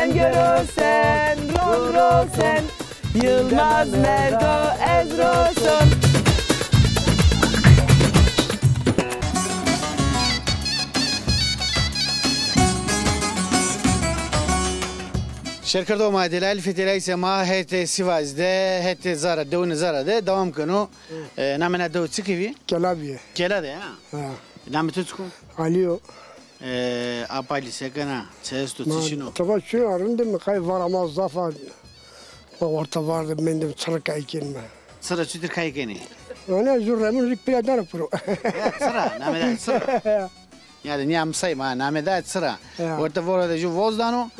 sen görürsen, sen Yılmaz Merdo Ezrosun. شرکت دو معادله الفتیلی سما هت سیوازده هت زارا دون زارا ده دوام کنو نامنا دو تسکیوی Kelabiye. کلا ده Ha. نام تو تسکو Aliyo. آپالی سکنا چهستو تشینو Tabii şu arındım kay var ama zafa. Orta vardı benim çarık aykinme. sıra çütür kaykeni Ona zurremin rik piyadan pro. sıra nameda sıra yani niyam sayma nameda sıra orta vorada ju vozdano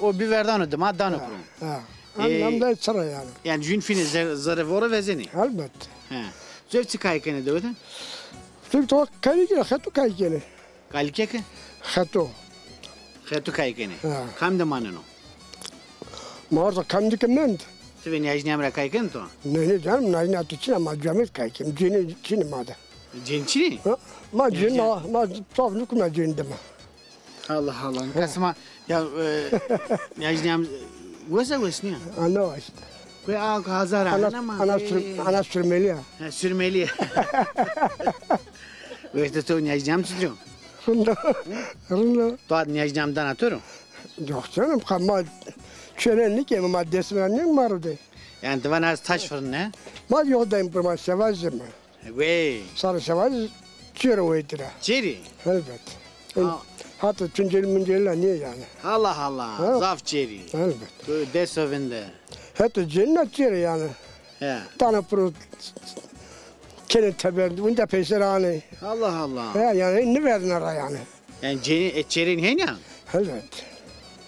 o bir verdano de madano pro Ha. Anlam da sıra yani. yani jün fini zara vora vezeni Elbette. he zevçi kaykeni de öden Çünkü to kaykene hatu kaykene. kalkeke Hatu. خیلی کایکنی Ha. کام دمانه Mağarada kamdi kement. تو نیاز نیام را کایکن تو Ne canım ne atı çine ma camet kaykem. Cini çini ma da. جنچی Ma cin ma tavnu kuma cin deme. الله الله کسما یا نیاز نیام واسه نیا Ana işte. کوی آگ هزار Ana sürmeli ya. سرمالی وقتی تو نیاز نیام چی تو Rında. تو نیاز نیام دان تو Yok canım ama çörenlik yeme maddesi ne vardı. yani تو از تاش فرنه Ma yoldayım bu ma sevazım. وی Sarı sevaz çöre oydur. چیری Elbet. Hatta tüncel müncel niye yani? الله الله زاف چیری Elbet. تو دست وینده Hatta cennet çöre yani. ya Tane pro kendi teberdi. Bunda peşerane. الله الله Yani ne verdin ara yani? yani çerin henya Elbet.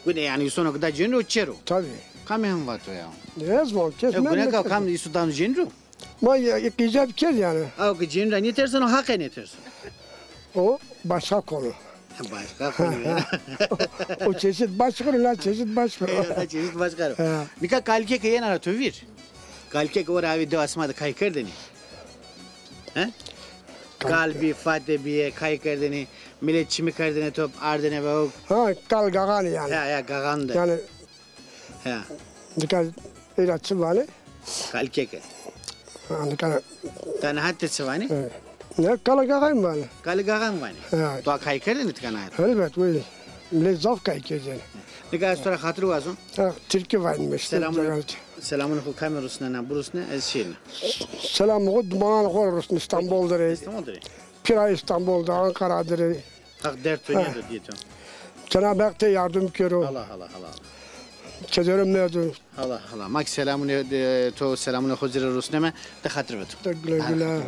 bu ne yani sonra kadar cenu çero Tabii. kamen var to ya Ne zaman ya kesmem. bu ne ka kam isudan cenu Ma yıkayacak bir kez yani. Av ki cenu ne tersen o hak ne tersen O başka konu. başka konu ya O çeşit başka la çeşit başka. ya çeşit başka Ha. mika kalke ke yana to vir kalke ko ravi de asma da kay kerdeni he kalbi fate biye kay kerdeni millet çimi kerdeni top ardene ve o Ha kalgagan yani. ya gagandı Yani ya dikkat ilaçı var ne? kalke ke Dikkat. tan hatta sevani Ne kalgagan var? kal gagan vani Ha. to kay kerdeni tkana Elbet öyle. Lezzaf kayıkacak. Nika sonra hatırı vazon Ha Türkiye varmış. Selamun aleyküm kamerasına na burusuna ez şeyine Selam o duman korursun İstanbul'da. İstanbul'da Pira İstanbul'da, Ankara'da. hak dert oynuyor diye to Cenab-ı Hak da yardım körü. Allah Allah Allah Kederim nerede? Allah Allah mak selamun to selamun huzur rusneme de hatır vetu Güle güle.